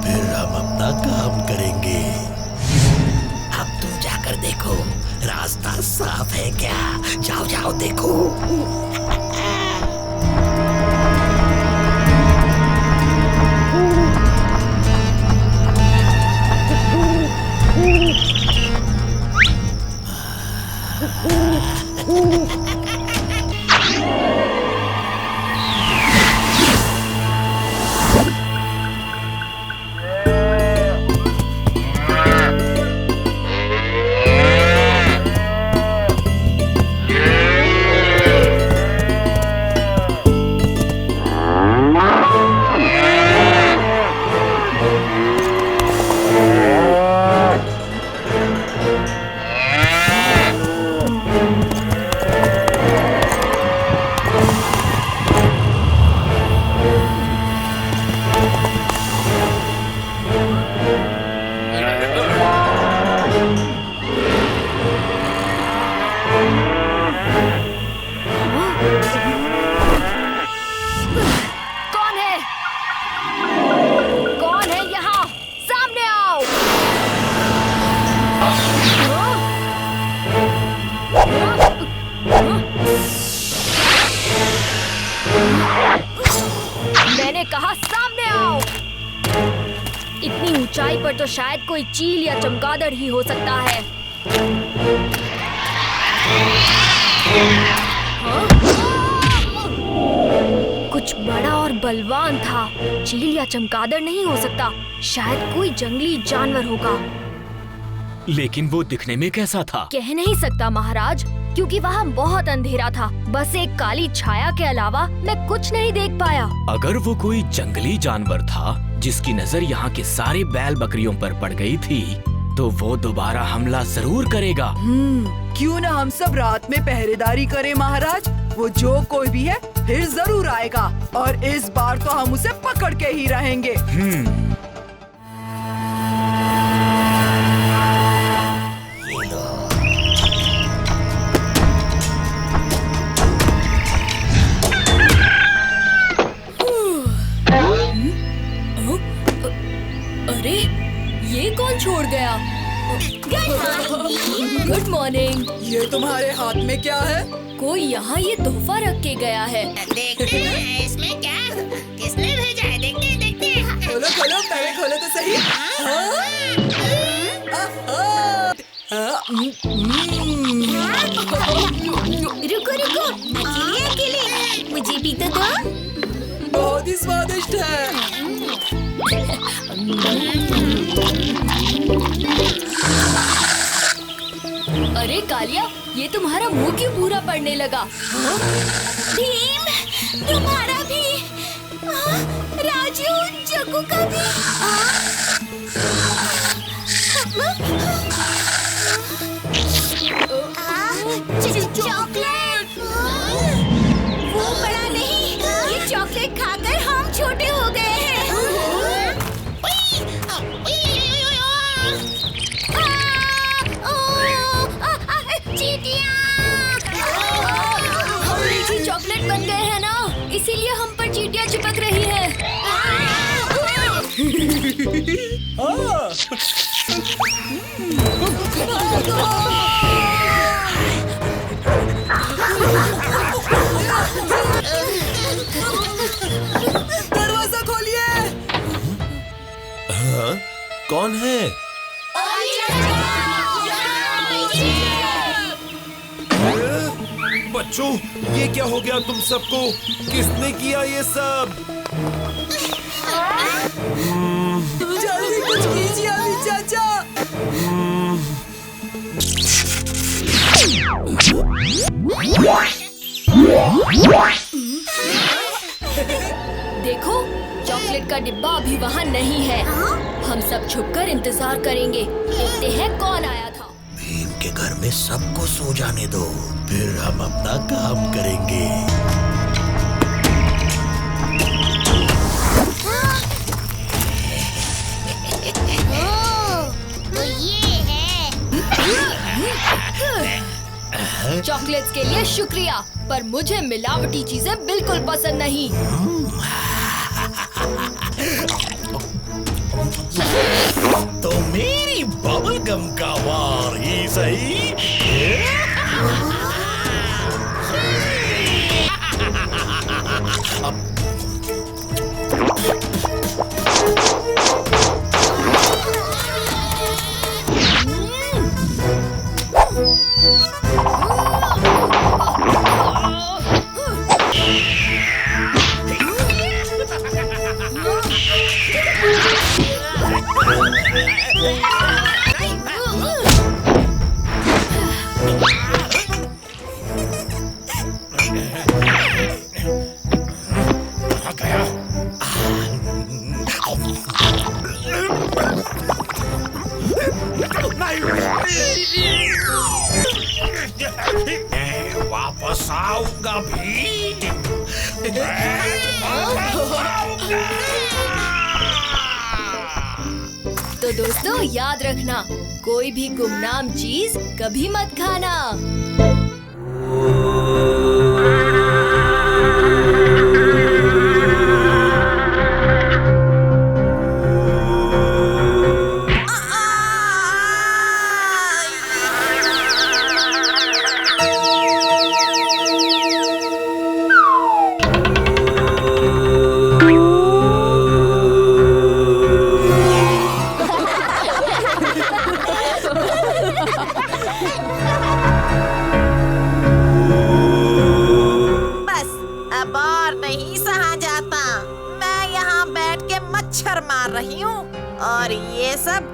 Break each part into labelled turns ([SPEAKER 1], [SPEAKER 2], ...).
[SPEAKER 1] फिर हम अपना काम करेंगे। अब तुम जाकर देखो रास्ता साफ है क्या। जाओ जाओ देखो।
[SPEAKER 2] मैंने कहा सामने आओ। इतनी ऊंचाई पर तो शायद कोई चील या चमगादड़ ही हो सकता है। हाँ? कुछ बड़ा और बलवान था। चील या चमगादड़ नहीं हो सकता, शायद कोई जंगली जानवर होगा।
[SPEAKER 3] लेकिन वो दिखने में कैसा था?
[SPEAKER 2] कह नहीं सकता महाराज, क्योंकि वहाँ बहुत अंधेरा था। बस एक काली छाया के अलावा मैं कुछ नहीं देख पाया।
[SPEAKER 3] अगर वो कोई जंगली जानवर था जिसकी नजर यहाँ के सारे बैल बकरियों पर पड़ गई थी, तो वो दोबारा हमला जरूर करेगा।
[SPEAKER 4] क्यों न हम सब रात में पहरेदारी करें महाराज। वो जो कोई भी है फिर जरूर आएगा, और इस बार तो हम उसे पकड़ के ही रहेंगे।
[SPEAKER 2] अरे ये कौन छोड़ गया? Good morning.
[SPEAKER 4] ये तुम्हारे हाथ में क्या है?
[SPEAKER 2] कोई यहाँ ये तोहफा रख के गया है।
[SPEAKER 5] देखते हैं इसमें क्या किसने भेजा है। देखते हैं देखते हैं।
[SPEAKER 4] खोलो खोलो, पहले खोलो तो सही।
[SPEAKER 5] रुको रुको, अकेले अकेले मुझे भी तो दो।
[SPEAKER 4] बहुत ही स्वादिष्ट है।
[SPEAKER 2] अरे कालिया, ये तुम्हारा मुंह क्यों पूरा पड़ने लगा?
[SPEAKER 5] भीम, तुम्हारा भी। राजू, जग्गू का भी। चॉकलेट। वो बड़ा नहीं, ये चॉकलेट खाकर हम छोटे हो गए हैं।
[SPEAKER 2] हम मीठी चॉकलेट बन गए हैं ना, इसीलिए हम पर चींटियां चिपक रही हैं।
[SPEAKER 4] दरवाजा खोलिए।
[SPEAKER 1] हाँ? कौन है?
[SPEAKER 6] बच्चों, ये क्या हो गया तुम सबको? किसने किया ये सब?
[SPEAKER 4] जल्दी कुछ कीजिए अभी चाचा।
[SPEAKER 2] देखो, चॉकलेट का डिब्बा अभी वहाँ नहीं है। हम सब छुपकर इंतजार करेंगे, देखते हैं कौन आया था।
[SPEAKER 1] भीम के घर में सबको सो जाने दो, फिर हम अपना काम करेंगे।
[SPEAKER 5] तो ये है।
[SPEAKER 2] चॉकलेट्स के लिए शुक्रिया, पर मुझे मिलावटी चीजें बिल्कुल पसंद नहीं।
[SPEAKER 1] का वार ही सही। वापस आऊंगा भीम।
[SPEAKER 2] तो दोस्तों याद रखना, कोई भी गुमनाम चीज कभी मत खाना।
[SPEAKER 5] रही हूँ और ये सब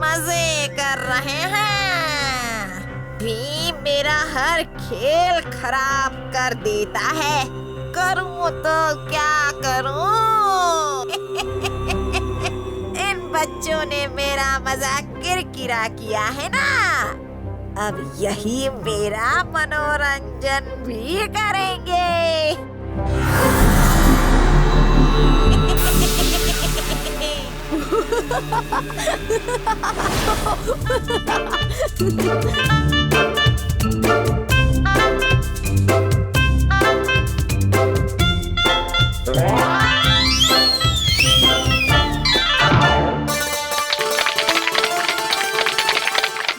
[SPEAKER 5] मजे कर रहे हैं। भी मेरा हर खेल खराब कर देता है। करूँ तो क्या करूँ? इन बच्चों ने मेरा मजाक किरकिरा किया है ना, अब यही मेरा मनोरंजन भी करेंगे।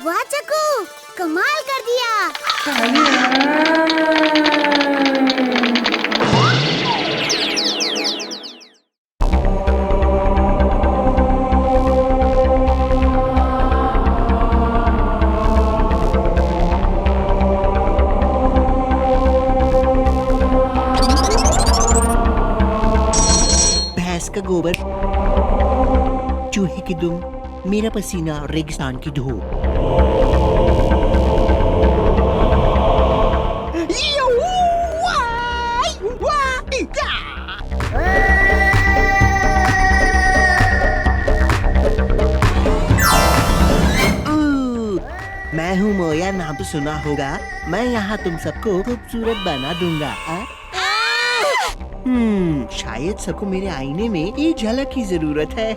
[SPEAKER 7] वाह चकू, कमाल कर दिया।
[SPEAKER 8] का गोबर, चूहे की दुम, मेरा पसीना और रेगिस्तान की धूप। मैं हूँ मोया, नाम तो सुना होगा। मैं यहाँ तुम सबको खूबसूरत बना दूंगा। शायद सबको मेरे आईने में एक झलक की जरूरत है।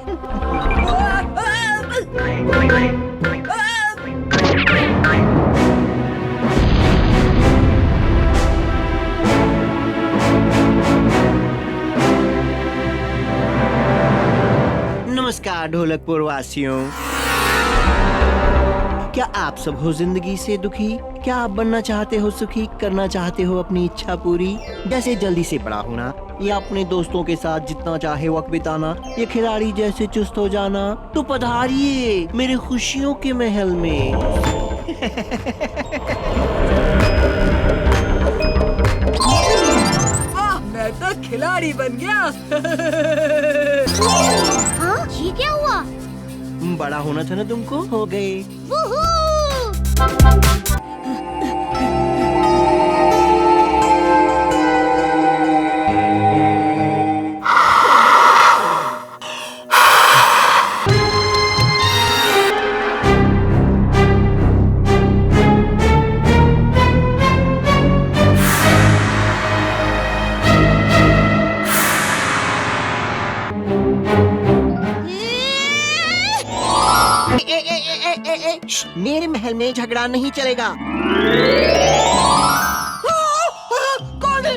[SPEAKER 8] नमस्कार ढोलकपुर वासियों, क्या आप सब हो जिंदगी से दुखी? क्या आप बनना चाहते हो सुखी, करना चाहते हो अपनी इच्छा पूरी, जैसे जल्दी से बड़ा होना या अपने दोस्तों के साथ जितना चाहे वक्त बिताना या खिलाड़ी जैसे चुस्त हो जाना? तो पधारिए मेरे खुशियों के महल में।
[SPEAKER 4] मैं तो खिलाड़ी बन गया।
[SPEAKER 7] हाँ, ये क्या हुआ?
[SPEAKER 8] बड़ा होना था ना तुमको, हो गए। मेरे महल में झगड़ा नहीं चलेगा। कौन है?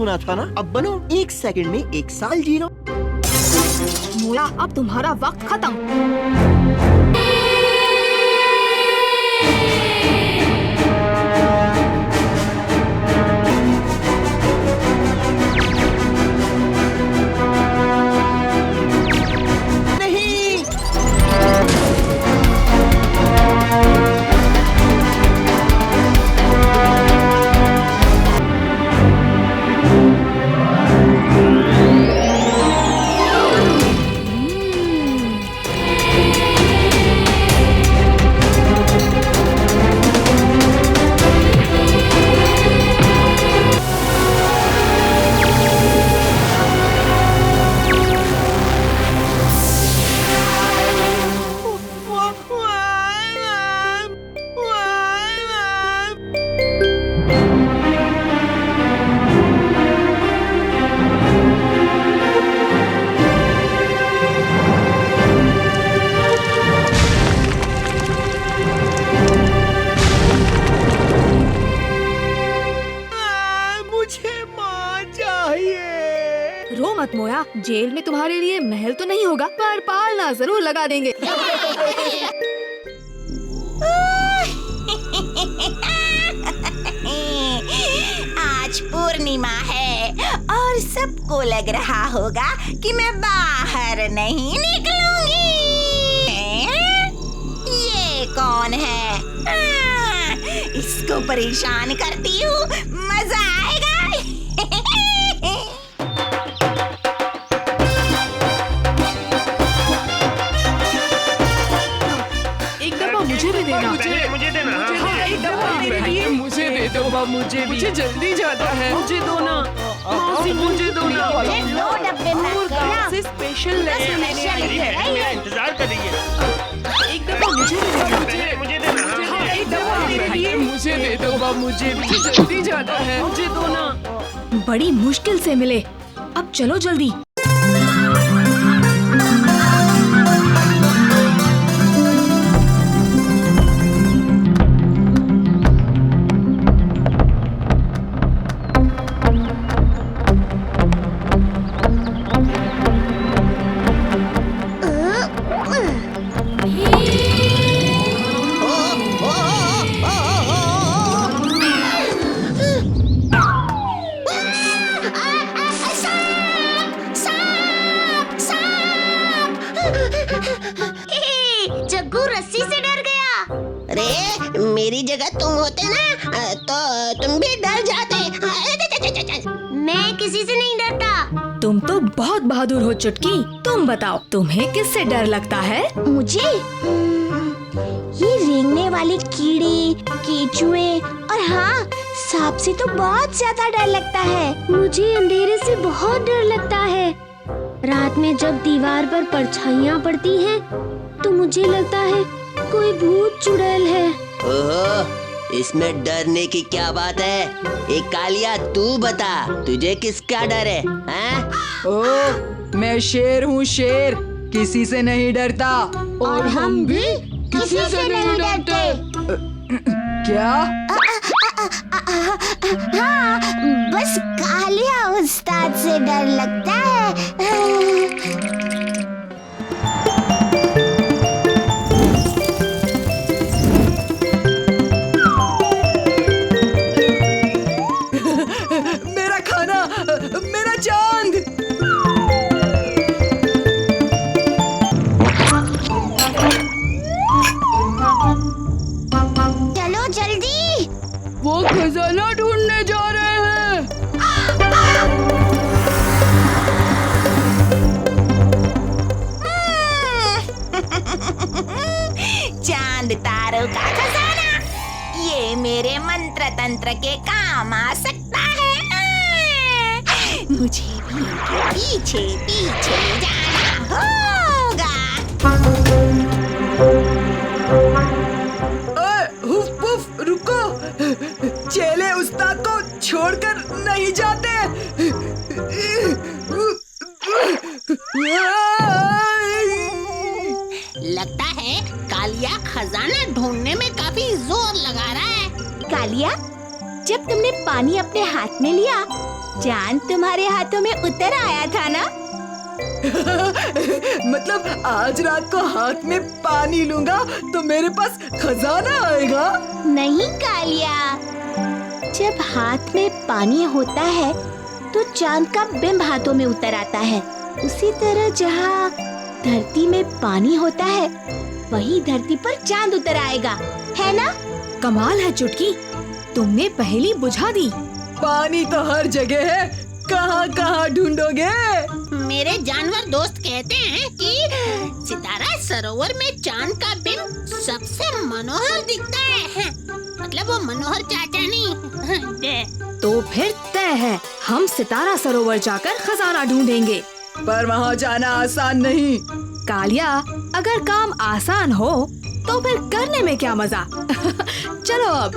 [SPEAKER 8] होना था ना, अब बनो। 1 सेकंड में 1 साल जी लो।
[SPEAKER 2] मोया, अब तुम्हारा वक्त खत्म। रो मत मोया, जेल में तुम्हारे लिए महल तो नहीं होगा, पर पालना जरूर लगा देंगे।
[SPEAKER 5] आज पूर्णिमा है और सबको लग रहा होगा कि मैं बाहर नहीं निकलूंगी। ये कौन है? इसको परेशान करती हूँ, मजा आएगा।
[SPEAKER 4] मुझे भी देना, मुझे देना। हाँ, एक दफा मेरे लिए मुझे दे दो। मुझे जल्दी जाना है, मुझे दो ना। मुझे दो ना।
[SPEAKER 7] 2 डब्बे पैक करना।
[SPEAKER 4] से स्पेशल लेने आई है।
[SPEAKER 9] मेरा इंतजार करिए।
[SPEAKER 4] एक दफा मुझे भी देना।
[SPEAKER 9] मुझे देना।
[SPEAKER 4] हाँ, एक दफा मेरे लिए मुझे दे दो। मुझे जल्दी जाना है, मुझे दो ना।
[SPEAKER 2] बड़ी मुश्किल से मिले, अब चलो जल्दी।
[SPEAKER 7] जग्गू रस्सी से डर गया।
[SPEAKER 5] अरे मेरी जगह तुम होते ना तो तुम भी डर जाते।
[SPEAKER 7] मैं किसी से नहीं डरता।
[SPEAKER 2] तुम तो बहुत बहादुर हो चुटकी। तुम बताओ, तुम्हें किससे डर लगता है?
[SPEAKER 7] मुझे ये रेंगने वाले कीड़े, केचुए और हाँ, सांप से तो बहुत ज्यादा डर लगता है। मुझे अंधेरे से बहुत डर लगता है। रात में जब दीवार पर परछाइयाँ पड़ती हैं, तो मुझे लगता है कोई भूत चुड़ैल है।
[SPEAKER 10] ओहो, इसमें डरने की क्या बात है? एक कालिया, तू बता, तुझे किसका डर है? हैं?
[SPEAKER 4] ओह, मैं शेर हूँ, शेर, किसी से नहीं डरता।
[SPEAKER 7] और हम भी किसी से नहीं डरते।
[SPEAKER 4] क्या?
[SPEAKER 7] हाँ, बस कालिया उस्ताद से डर लगता है।
[SPEAKER 4] मेरा खाना, मेरा चांद।
[SPEAKER 7] चलो जल्दी।
[SPEAKER 4] वो खजाना ढूंढने जा रहे हैं।
[SPEAKER 5] चांद तारों का खजाना, ये मेरे मंत्र तंत्र के काम आ सकता है। मुझे भी इनके पीछे पीछे जाना होगा।
[SPEAKER 4] हुफ पुफ, रुको। चेले उस्ताद को छोड़कर नहीं जाते।
[SPEAKER 5] लगता है कालिया खजाना ढूंढने में काफी जोर लगा रहा है। कालिया,
[SPEAKER 7] जब तुमने पानी अपने हाथ में लिया, चांद तुम्हारे हाथों में उतर आया था ना?
[SPEAKER 4] मतलब आज रात को हाथ में पानी लूंगा तो मेरे पास खजाना आएगा?
[SPEAKER 7] नहीं कालिया, जब हाथ में पानी होता है तो चांद का बिंब हाथों में उतर आता है। उसी तरह जहाँ धरती में पानी होता है, वही धरती पर चांद उतर आएगा, है ना?
[SPEAKER 2] कमाल है चुटकी, तुमने पहेली बुझा दी।
[SPEAKER 4] पानी तो हर जगह है, कहाँ कहाँ ढूंढोगे?
[SPEAKER 5] मेरे जानवर दोस्त कहते हैं कि सितारा सरोवर में चांद का बिंब सबसे मनोहर दिखता है। मतलब वो मनोहर चाचा नहीं।
[SPEAKER 2] तो फिर तय है, हम सितारा सरोवर जाकर खजाना ढूंढेंगे।
[SPEAKER 4] पर वहाँ जाना आसान नहीं।
[SPEAKER 2] कालिया, अगर काम आसान हो तो फिर करने में क्या मजा। चलो अब।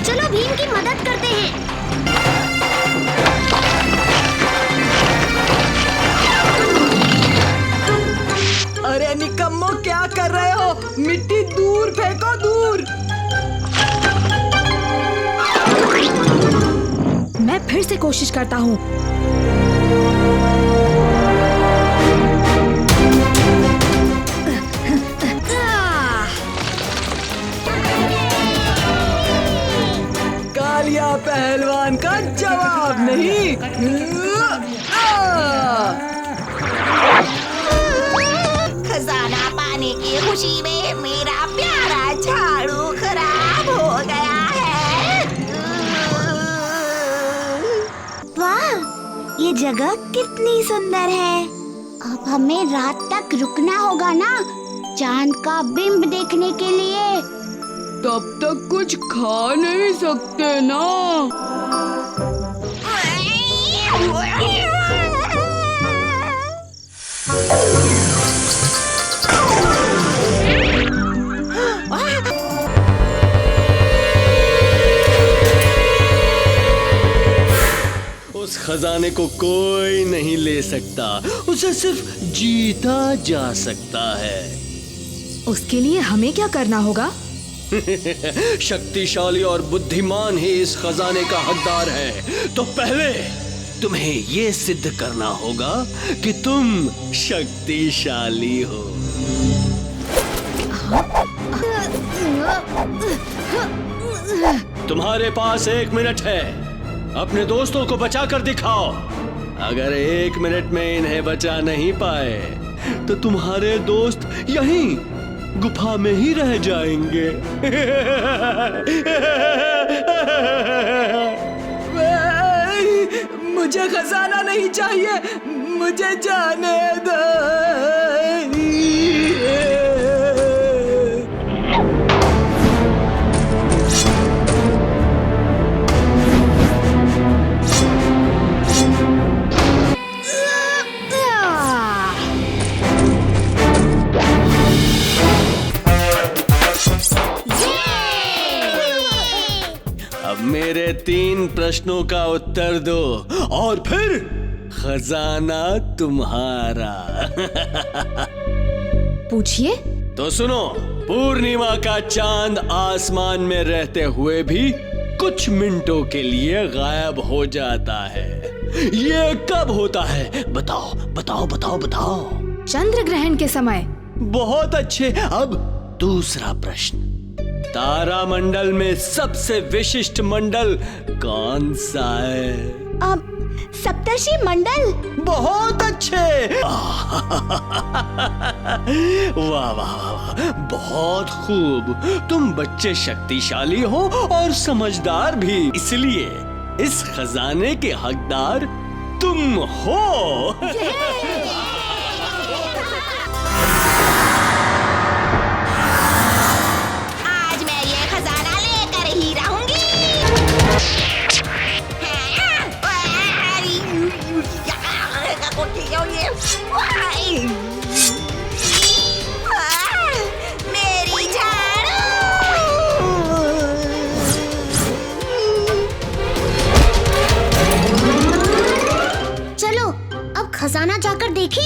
[SPEAKER 7] चलो भीम की मदद करते हैं।
[SPEAKER 4] अरे निकम्मो, क्या कर रहे हो? मिट्टी दूर फेंको, दूर।
[SPEAKER 2] मैं फिर से कोशिश करता हूँ।
[SPEAKER 4] कालिया पहलवान का जवाब नहीं।
[SPEAKER 5] खजाना पाने की खुशी में मेरा प्यारा झाड़ू खराब हो गया है।
[SPEAKER 7] वाह, ये जगह कितनी सुंदर है। अब हमें रात तक रुकना होगा ना, चांद का बिंब देखने के लिए।
[SPEAKER 4] तब तक कुछ खा नहीं सकते ना।
[SPEAKER 11] उस खजाने को कोई नहीं ले सकता, उसे सिर्फ जीता जा सकता है।
[SPEAKER 2] उसके लिए हमें क्या करना होगा?
[SPEAKER 11] शक्तिशाली और बुद्धिमान ही इस खजाने का हकदार है। तो पहले तुम्हें ये सिद्ध करना होगा कि तुम शक्तिशाली हो। तुम्हारे पास 1 मिनट है, अपने दोस्तों को बचा कर दिखाओ। अगर 1 मिनट में इन्हें बचा नहीं पाए तो तुम्हारे दोस्त यहीं गुफा में ही रह जाएंगे।
[SPEAKER 4] मुझे खजाना नहीं चाहिए, मुझे जाने दो।
[SPEAKER 11] मेरे 3 प्रश्नों का उत्तर दो और फिर खजाना तुम्हारा।
[SPEAKER 2] पूछिए।
[SPEAKER 11] तो सुनो, पूर्णिमा का चांद आसमान में रहते हुए भी कुछ मिनटों के लिए गायब हो जाता है। ये कब होता है? बताओ बताओ बताओ बताओ।
[SPEAKER 2] चंद्र ग्रहण के समय।
[SPEAKER 11] बहुत अच्छे। अब दूसरा प्रश्न, तारामंडल में सबसे विशिष्ट मंडल कौन सा है?
[SPEAKER 7] अब सप्तर्षि मंडल।
[SPEAKER 11] बहुत अच्छे। वाह वाह वाह, बहुत खूब। तुम बच्चे शक्तिशाली हो और समझदार भी, इसलिए इस खजाने के हकदार तुम हो।
[SPEAKER 5] मेरी झाड़ू।
[SPEAKER 7] चलो खजाना जाकर देखी।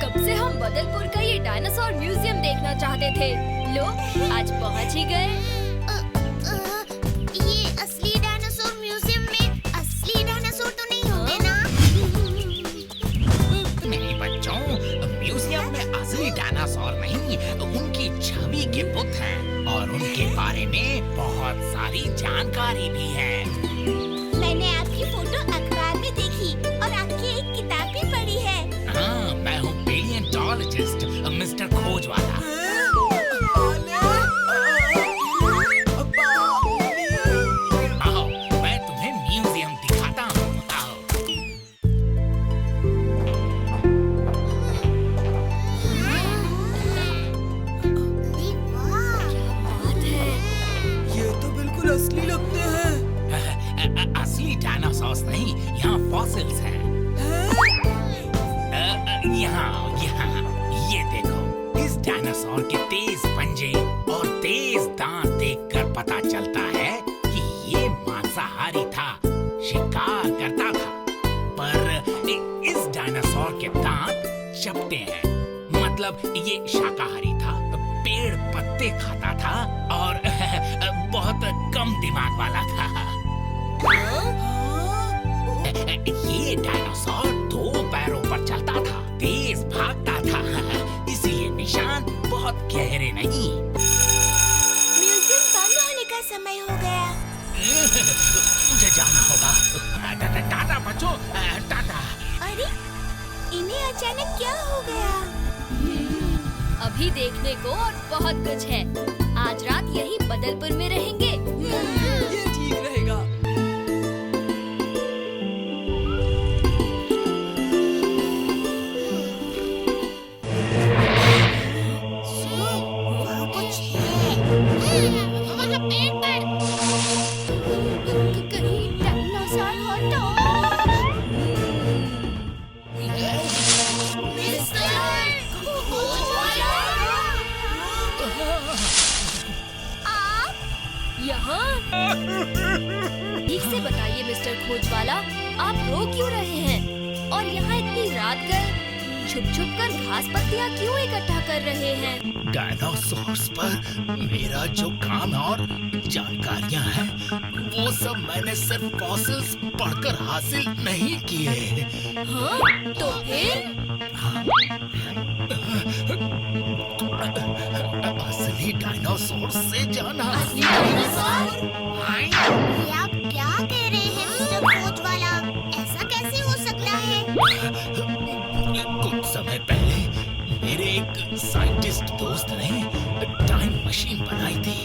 [SPEAKER 2] कब से हम बदलपुर का ये डायनासोर म्यूजियम देखना चाहते थे। लो, आज पहुंच ही गए।
[SPEAKER 7] ये असली डायनासोर म्यूजियम में असली डायनासोर तो नहीं होंगे ना?
[SPEAKER 1] मेरे बच्चों, म्यूजियम में असली डायनासोर नहीं, उनकी छवि के बुत हैं और उनके बारे में बहुत सारी जानकारी भी है।
[SPEAKER 7] मैंने आपकी फोटो अखबार में देखी और आपकी एक किताब भी पढ़ी है।
[SPEAKER 1] हाँ, मैं हूँ पेलियोंटोलॉजिस्ट मिस्टर खोजवाला। आओ, मैं तुम्हें म्यूजियम दिखाता हूँ। आओ।
[SPEAKER 4] ये तो बिल्कुल असली लगते हैं।
[SPEAKER 1] असली डायनासोर्स नहीं, यहाँ फॉसिल्स हैं। यहाँ ये देखो, इस डायनासोर के तेज पंजे और तेज दांत देखकर पता चलता है कि ये मांसाहारी था, शिकार करता था। पर इस डायनासोर के दांत चपटे हैं, मतलब ये शाकाहारी था, पेड़ पत्ते खाता था और बहुत कम दिमाग वाला था। ये डायनासोर 2 पैरों पर चलता था, तेज भागता था, इसलिए निशान बहुत गहरे नहीं।
[SPEAKER 7] म्यूजियम बंद होने का समय हो गया।
[SPEAKER 1] मुझे जाना होगा। टाटा बच्चों, टाटा।
[SPEAKER 7] अरे, इन्हें अचानक क्या हो गया?
[SPEAKER 2] अभी देखने को और बहुत कुछ है। आज रात यही बदलपुर में रहेंगे।
[SPEAKER 4] ये ठीक रहेगा।
[SPEAKER 7] वहाँ कुछ है। वहाँ पेड़ पर। कहीं डायनासोर हो तो?
[SPEAKER 2] यहाँ? ठीक से बताइए मिस्टर खोजवाला, आप रो क्यों रहे हैं? और यहाँ इतनी रात गए छुप कर घास पत्तियाँ क्यों इकट्ठा कर रहे हैं?
[SPEAKER 1] डायनासोर्स पर मेरा जो काम और जानकारियाँ हैं, वो सब मैंने सिर्फ फॉसिल्स पढ़कर हासिल नहीं किए।
[SPEAKER 2] हाँ, तो फिर?
[SPEAKER 1] असली डायनासोर से जाना।
[SPEAKER 2] असली डायनासोर?
[SPEAKER 7] ये आप क्या कह रहे हैं मिस्टर खोजवाला? ऐसा कैसे हो सकता है?
[SPEAKER 1] कुछ समय पहले मेरे एक साइंटिस्ट दोस्त ने टाइम मशीन बनाई थी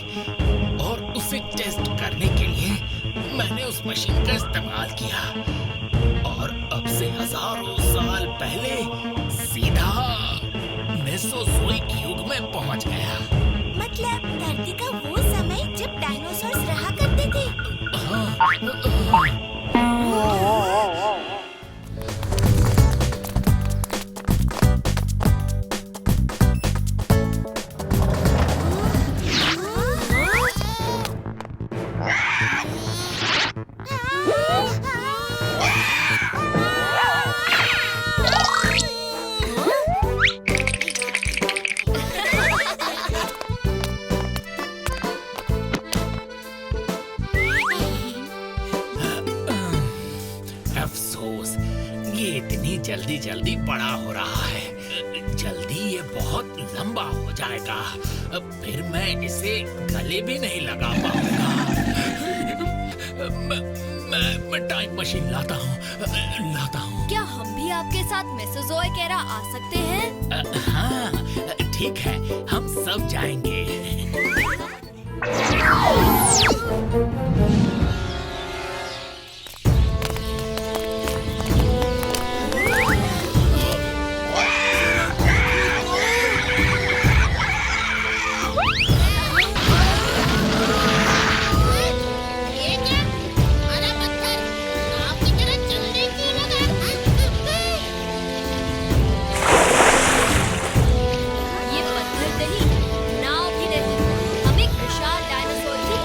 [SPEAKER 1] और उसे टेस्ट करने के लिए मैंने उस मशीन का इस्तेमाल किया और अब से हजारों साल पहले सीधा मेसोजोइक युग में पहुंच गया।
[SPEAKER 7] मतलब धरती का वो समय जब डायनासोर्स रहा करते थे?
[SPEAKER 1] अफसोस, ये इतनी जल्दी बड़ा हो रहा है। जल्दी ये बहुत लंबा हो जाएगा, फिर मैं इसे गले भी नहीं लगा पाऊंगा। मैं टाइम मशीन लाता हूँ।
[SPEAKER 2] क्या हम भी आपके साथ मेसोजोइक एरा आ सकते हैं?
[SPEAKER 1] हाँ, ठीक है, हम सब जाएंगे।
[SPEAKER 2] ये पत्थर नहीं, नाव भी नहीं, हम एक विशाल डायनासोर की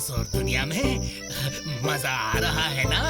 [SPEAKER 1] डायनासोर दुनिया में मजा आ रहा है ना?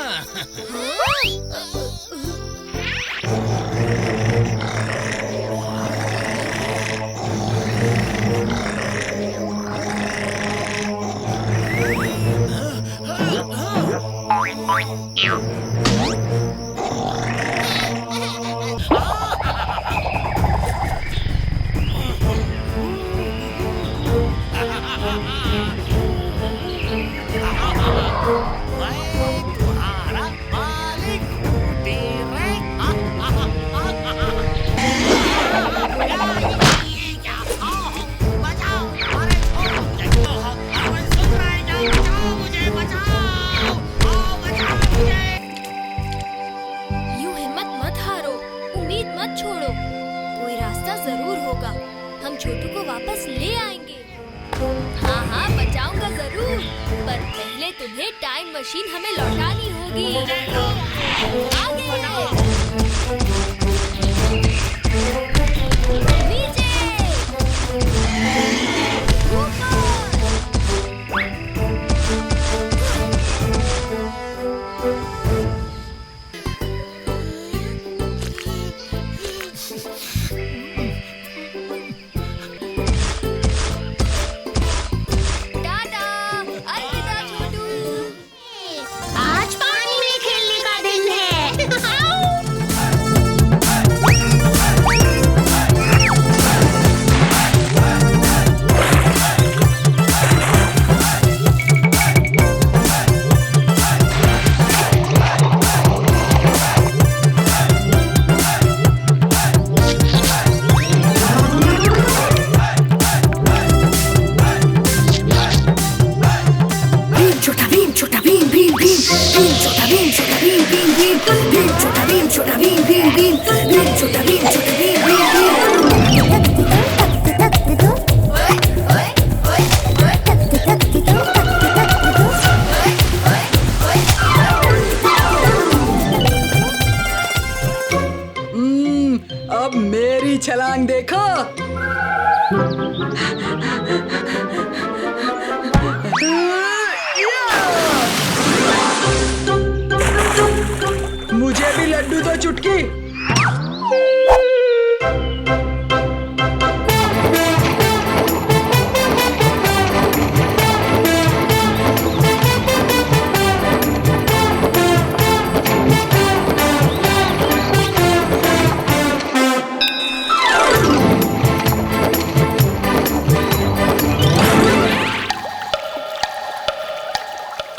[SPEAKER 2] यूं हिम्मत मत हारो, उम्मीद मत छोड़ो, कोई रास्ता जरूर होगा। हम छोटू को वापस ले आएंगे। हाँ हाँ, बचाऊंगा जरूर, पर पहले तुम्हें टाइम मशीन हमें लौटानी होगी। आगे नीचे टाटा, अलविदा छोटू।
[SPEAKER 7] आज पानी में खेलने का दिन है।
[SPEAKER 4] अब मेरी छलांग देखो। मुझे भी लड्डू दो चुटकी।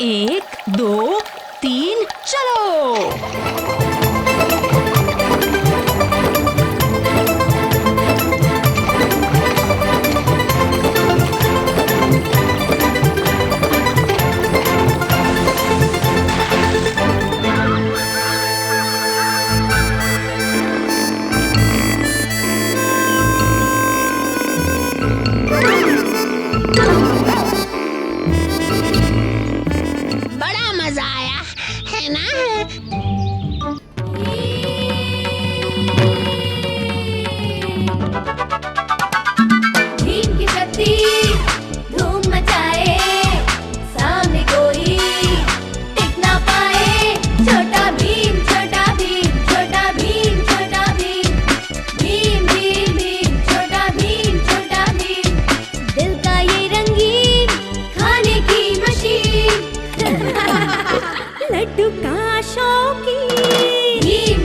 [SPEAKER 7] एक, दो, तीन, चलो। बड़ा मजा आया है ना?
[SPEAKER 2] भीम की शक्ति धूम मचाए, सामने कोई टिक ना पाए। छोटा भीम, छोटा भीम, छोटा भीम, छोटा भीम, भीम भीम भीम, छोटा भीम, छोटा भीम। दिल का ये रंगीन खाने की मशीन, लड्डू का शौकीन। भीम